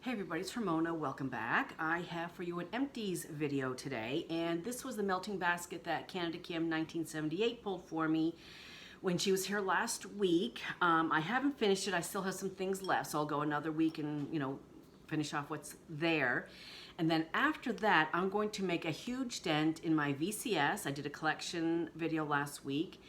Hey everybody, it's Ramona. Welcome back. I have for you an Empties video today, and this was the melting basket that Canada Kim 1978 pulled for me when she was here last week. I haven't finished it. I still have some things left, so I'll go another week and finish off what's there. And then after that, I'm going to make a huge dent in my VCS. I did a collection video last week,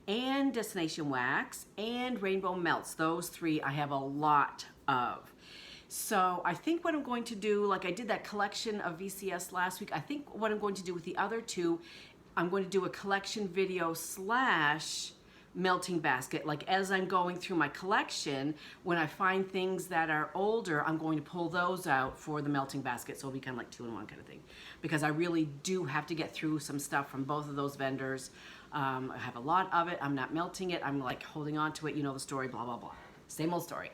and Destination Wax, and Rainbow Melts. Those three I have a lot of. So I think what I'm going to do, like I did that collection of VCS last week, I think what I'm going to do with the other two, I'm going to do a collection video slash melting basket. Like as I'm going through my collection, when I find things that are older, I'm going to pull those out for the melting basket. So it'll be kind of like 2-in-1 kind of thing. Because I really do have to get through some stuff from both of those vendors. I have a lot of it. I'm not melting it. I'm like holding on to it. You know the story, blah, blah, blah. Same old story.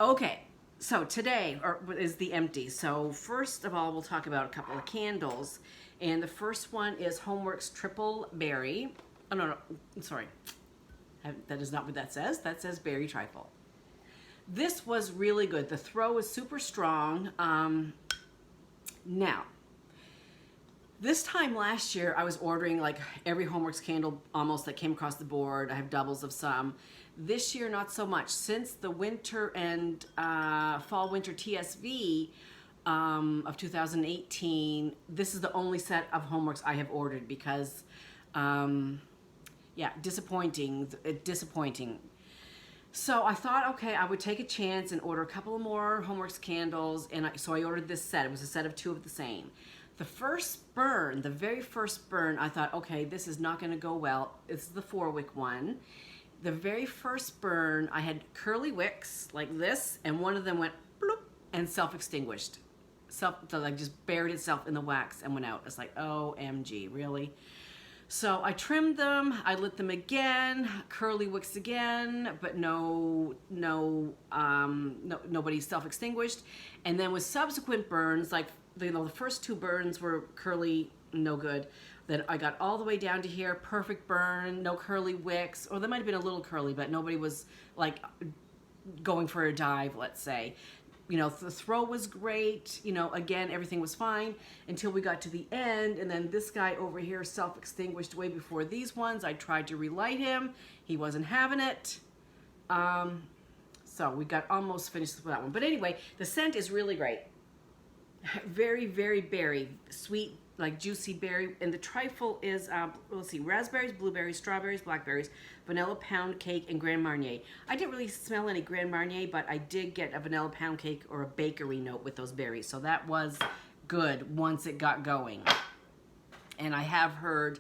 Okay. So today is the empty. So first of all, we'll talk about a couple of candles. And the first one is Homeworks Triple Berry. Oh, no, sorry. That is not what that says. That says Berry Trifle. This was really good. The throw is super strong. Now, this time last year, I was ordering like every Homeworks candle almost that came across the board. I have doubles of some. This year, not so much. Since the winter and fall-winter TSV of 2018, this is the only set of Homeworks I have ordered because, yeah, disappointing. So I thought, okay, I would take a chance and order a couple more Homeworks candles, and so I ordered this set. It was a set of 2 of the same. The first burn, the very first burn, I thought, okay, this is not going to go well. It's the 4-wick one. The very first burn, I had curly wicks like this, and one of them went bloop and self-extinguished. So like just buried itself in the wax and went out. It's like, OMG, really? So I trimmed them, I lit them again, curly wicks again, but nobody self-extinguished. And then with subsequent burns, like the first 2 burns were curly, no good. Then I got all the way down to here, perfect burn, no curly wicks, or there might have been a little curly, but nobody was like going for a dive, let's say. You know, the throw was great, again, everything was fine until we got to the end, and then this guy over here self-extinguished way before these ones. I tried to relight him, he wasn't having it. So we got almost finished with that one. But anyway, the scent is really great. Very, very berry, sweet, like juicy berry, and the trifle is let's see, raspberries, blueberries, strawberries, blackberries, vanilla pound cake, and Grand Marnier. I didn't really smell any Grand Marnier, but I did get a vanilla pound cake or a bakery note with those berries, so that was good once it got going. And I have heard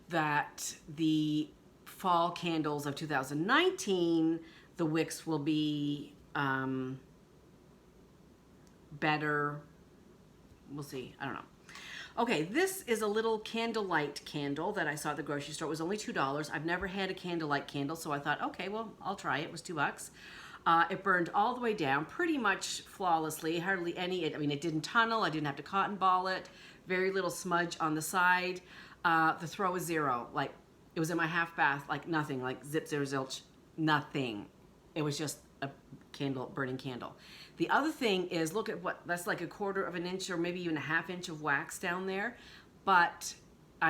that the fall candles of 2019, the wicks will be better. We'll see. I don't know. Okay, this is a little candlelight candle that I saw at the grocery store. It was only $2. I've never had a candlelight candle, so I thought, okay, well, I'll try it. It was $2. It burned all the way down, pretty much flawlessly, hardly any, it didn't tunnel. I didn't have to cotton ball it. Very little smudge on the side. The throw was 0. Like, it was in my half bath, like nothing, like zip, zero, zilch, nothing. It was just a candle, burning candle. The other thing is, look at what, that's like 1/4 of an inch or maybe even a 1/2 inch of wax down there. But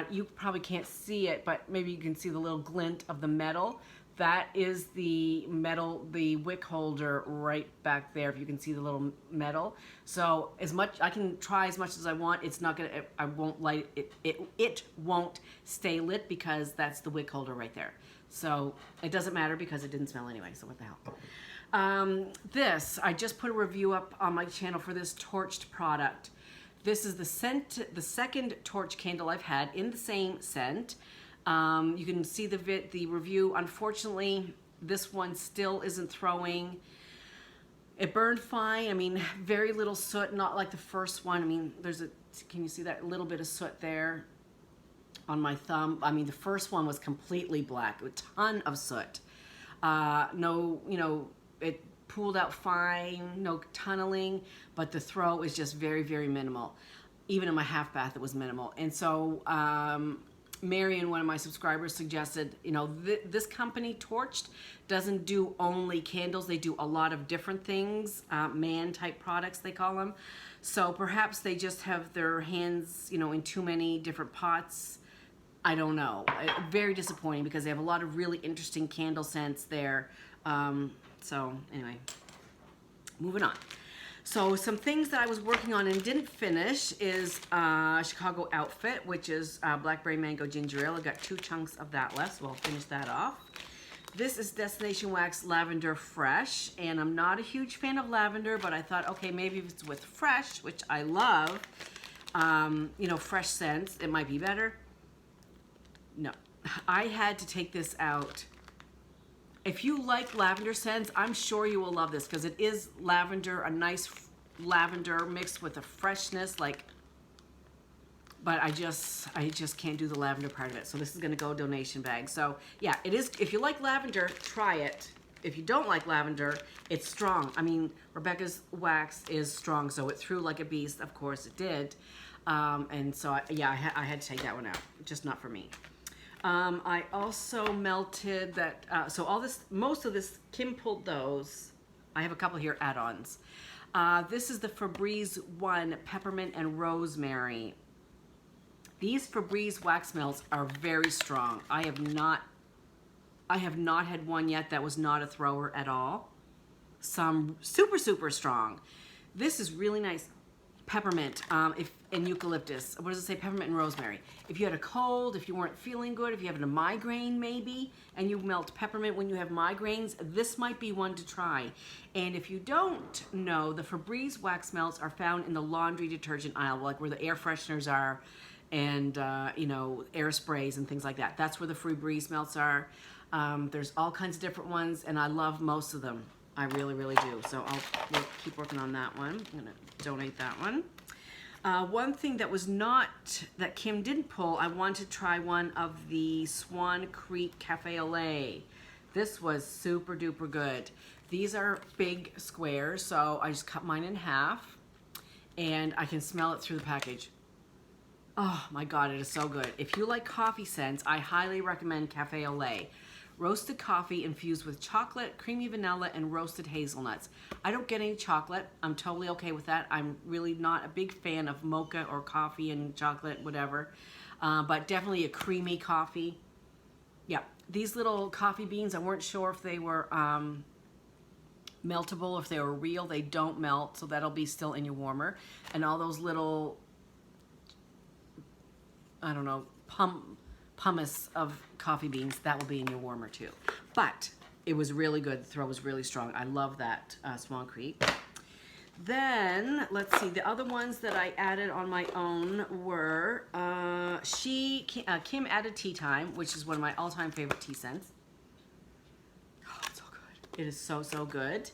you probably can't see it, but maybe you can see the little glint of the metal. That is the metal, the wick holder right back there, if you can see the little metal. So as much, I can try as much as I want. It's not gonna, I won't light it, it won't stay lit because that's the wick holder right there. So it doesn't matter because it didn't smell anyway, so what the hell. This, I just put a review up on my channel for this torched product. This is the second torch candle I've had in the same scent. You can see the review. Unfortunately, this one still isn't throwing. It burned fine. Very little soot, not like the first one. Can you see that little bit of soot there on my thumb? The first one was completely black, a ton of soot. It pooled out fine, no tunneling, but the throw is just very, very minimal. Even in my half bath, it was minimal. And so Marion, one of my subscribers, suggested, you know, this company, Torched, doesn't do only candles. They do a lot of different things, man-type products, they call them. So perhaps they just have their hands, you know, in too many different pots. I don't know. Very disappointing because they have a lot of really interesting candle scents there. So anyway, moving on. So some things that I was working on and didn't finish is Chicago Outfit, which is Blackberry Mango Ginger Ale. I got 2 chunks of that left, so I'll finish that off. This is Destination Wax Lavender Fresh, and I'm not a huge fan of lavender, but I thought, okay, maybe if it's with fresh, which I love, you know, fresh scents, it might be better. No, I had to take this out. If you like lavender scents, I'm sure you will love this because it is lavender, a nice lavender mixed with a freshness, like, but I just can't do the lavender part of it. So this is gonna go donation bag. So yeah, it is, if you like lavender, try it. If you don't like lavender, it's strong. I mean, Rebecca's wax is strong, so it threw like a beast. Of course it did. And so I had to take that one out, just not for me. I also melted that, so all this, most of this, Kim pulled those. I have a couple here add-ons. This is the Febreze one, Peppermint and Rosemary. These Febreze wax melts are very strong. I have not had one yet that was not a thrower at all. Some super, super strong. This is really nice. Peppermint and eucalyptus. What does it say? Peppermint and rosemary. If you had a cold, if you weren't feeling good, if you have a migraine maybe, and you melt peppermint when you have migraines, this might be one to try. And if you don't know, the Febreze wax melts are found in the laundry detergent aisle, like where the air fresheners are, and you know, air sprays and things like that. That's where the Febreze melts are. There's all kinds of different ones, and I love most of them. I really, really do. So we'll keep working on that one. I'm gonna donate that one. One thing that was not, that Kim didn't pull, I wanted to try one of the Swan Creek Cafe au lait. This was super duper good. These are big squares, so I just cut mine in half, and I can smell it through the package. Oh my God, it is so good. If you like coffee scents, I highly recommend Cafe au lait. Roasted coffee infused with chocolate, creamy vanilla, and roasted hazelnuts. I don't get any chocolate. I'm totally okay with that. I'm really not a big fan of mocha or coffee and chocolate, whatever. But definitely a creamy coffee. Yeah, these little coffee beans, I weren't sure if they were meltable, if they were real. They don't melt, so that'll be still in your warmer. And all those little, I don't know, pumice of coffee beans, that will be in your warmer too. But it was really good. The throw was really strong. I love that Swan Creek. Then let's see, the other ones that I added on my own were Kim added Tea Time, which is one of my all-time favorite tea scents. Oh, it's so good. It is so, so good.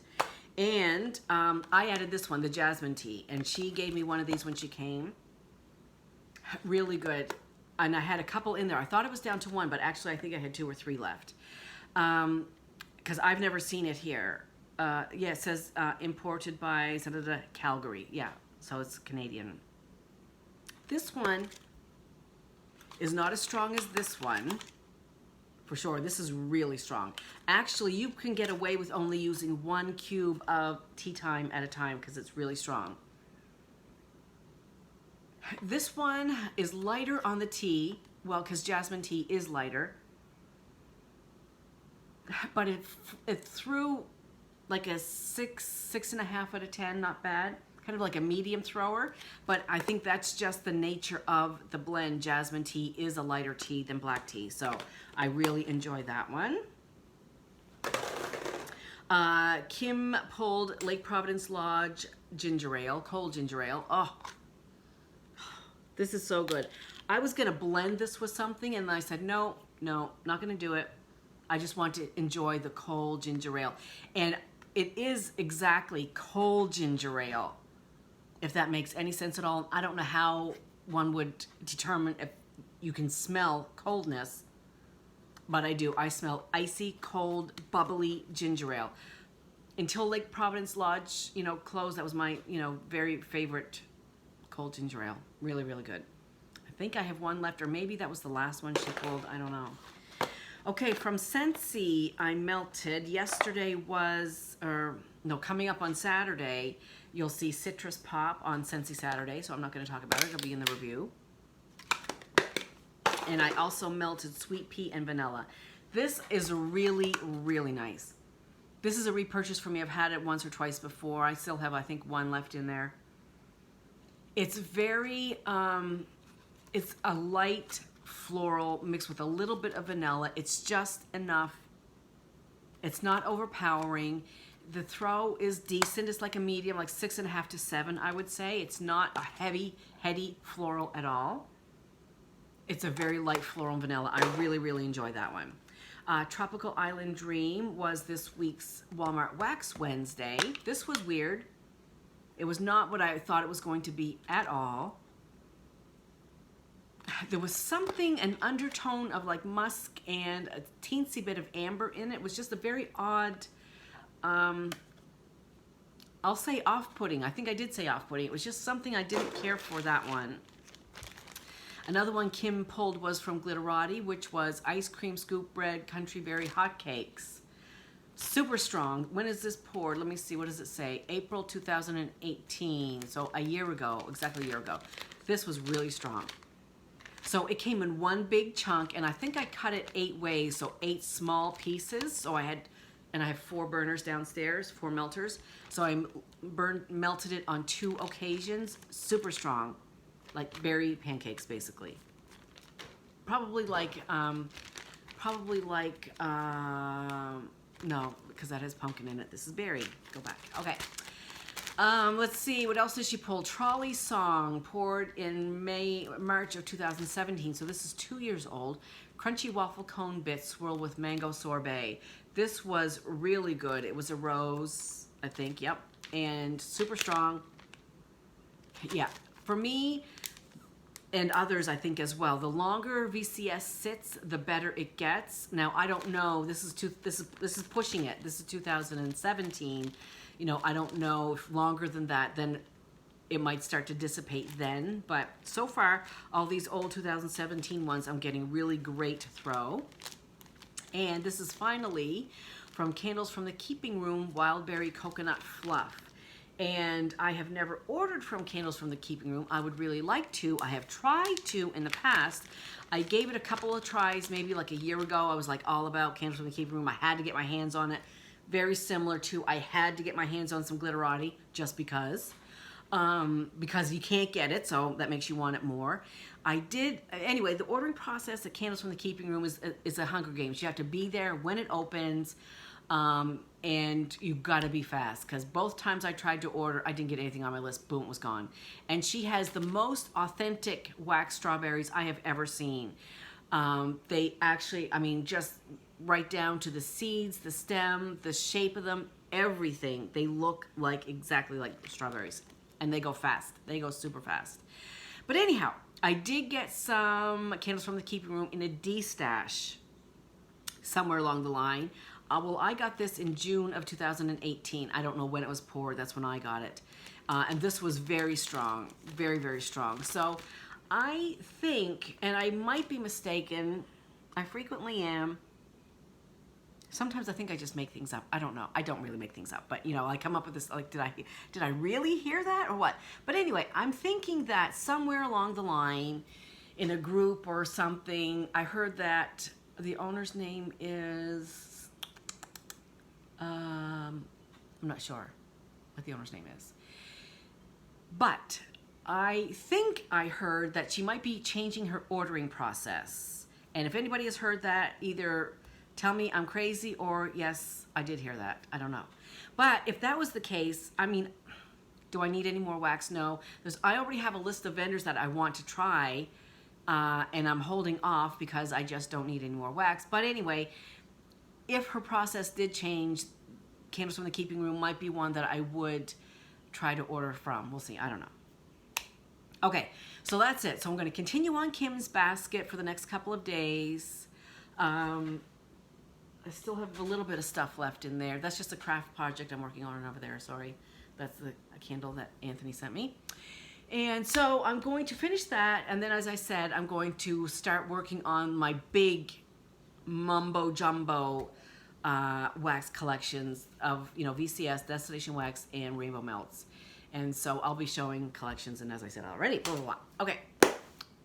And I added this one, the Jasmine Tea, and she gave me one of these when she came. Really good. And I had a couple in there. I thought it was down to 1, but actually I think I had 2 or 3 left. Because I've never seen it here. Yeah, it says imported by Calgary. Yeah, so it's Canadian. This one is not as strong as this one. For sure, this is really strong. Actually, you can get away with only using 1 cube of Tea Time at a time because it's really strong. This one is lighter on the tea, well, because Jasmine Tea is lighter, but it threw like a 6.5 out of 10, not bad, kind of like a medium thrower, but I think that's just the nature of the blend. Jasmine Tea is a lighter tea than black tea, so I really enjoy that one. Kim pulled Lake Providence Lodge ginger ale, cold ginger ale. Oh, this is so good. I was gonna blend this with something and I said, no, not gonna do it. I just want to enjoy the cold ginger ale. And it is exactly cold ginger ale, if that makes any sense at all. I don't know how one would determine if you can smell coldness, but I do. I smell icy, cold, bubbly ginger ale. Until Lake Providence Lodge, you know, closed, that was my, you know, very favorite cold ginger ale. Really, really good. I think I have one left, or maybe that was the last one she pulled. I don't know. Okay, from Scentsy, I melted. Yesterday was, or no, coming up on Saturday, you'll see Citrus Pop on Scentsy Saturday, so I'm not going to talk about it. It'll be in the review. And I also melted Sweet Pea and Vanilla. This is really, really nice. This is a repurchase for me. I've had it once or twice before. I still have, I think, one left in there. It's very, it's a light floral mixed with a little bit of vanilla. It's just enough. It's not overpowering. The throw is decent. It's like a medium, like 6.5 to 7, I would say. It's not a heavy, heady floral at all. It's a very light floral and vanilla. I really, really enjoy that one. Tropical Island Dream was this week's Walmart Wax Wednesday. This was weird. It was not what I thought it was going to be at all. There was something, an undertone of like musk and a teensy bit of amber in it. It was just a very odd, I'll say off-putting. I think I did say off-putting. It was just something I didn't care for, that one. Another one Kim pulled was from Glitterati, which was Ice Cream Scoop Bread Country Berry Hotcakes. Super strong. When is this poured? Let me see. What does it say? April 2018. So a year ago, exactly a year ago. This was really strong. So it came in one big chunk, and I think I cut it 8 ways, so 8 small pieces. So I have 4 burners downstairs, 4 melters. So I melted it on 2 occasions. Super strong. Like berry pancakes, basically. Probably like, no, because that has pumpkin in it. This is berry. Go back. Okay. Let's see, what else did she pull? Trolley Song, poured in March of 2017. So this is 2 years old. Crunchy waffle cone bits swirled with mango sorbet. This was really good. It was a rose, I think. Yep. And super strong. Yeah. For me, and others I think as well, the longer VCS sits, the better it gets. Now I don't know. This is pushing it. This is 2017. You know, I don't know if longer than that, then it might start to dissipate then. But so far, all these old 2017 ones, I'm getting really great throw. And this is finally from Candles from the Keeping Room, Wildberry Coconut Fluff. And I have never ordered from Candles from the Keeping Room. I would really like to. I have tried to in the past. I gave it a couple of tries, maybe like a year ago. I was like all about Candles from the Keeping Room. I had to get my hands on it. Very similar to I had to get my hands on some Glitterati just because you can't get it, so that makes you want it more. I did, anyway, the ordering process at Candles from the Keeping Room is a Hunger Games. You have to be there when it opens. And you've got to be fast, because both times I tried to order, I didn't get anything on my list. Boom, it was gone. And she has the most authentic wax strawberries I have ever seen. They actually, I mean, just right down to the seeds, the stem, the shape of them, everything. They look like exactly like strawberries, and they go fast. They go super fast. But anyhow, I did get some Candles from the Keeping Room in a D-stash somewhere along the line. Well, I got this in June of 2018. I don't know when it was poured. That's when I got it. And this was very strong. Very, very strong. So I think, and I might be mistaken, I frequently am. Sometimes I think I just make things up. I don't know. I don't really make things up. But, you know, I come up with this, like, did I really hear that or what? But anyway, I'm thinking that somewhere along the line in a group or something, I heard that the owner's name is... I'm not sure what the owner's name is. But I think I heard that she might be changing her ordering process. And if anybody has heard that, either tell me I'm crazy or yes, I did hear that. I don't know. But if that was the case, I mean, do I need any more wax? No. I already have a list of vendors that I want to try, and I'm holding off because I just don't need any more wax. But anyway, if her process did change, Candles from the Keeping Room might be one that I would try to order from. We'll see. I don't know. Okay, so that's it. So I'm going to continue on Kim's basket for the next couple of days. I still have a little bit of stuff left in there. That's just a craft project I'm working on over there. Sorry. That's a candle that Anthony sent me. And so I'm going to finish that, and then as I said, I'm going to start working on my big mumbo jumbo wax collections of, you know, VCS, Destination Wax, and Rainbow Melts. And so I'll be showing collections, and as I said already, blah, blah, blah. Okay,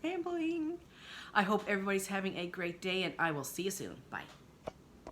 rambling. I hope everybody's having a great day, and I will see you soon. Bye.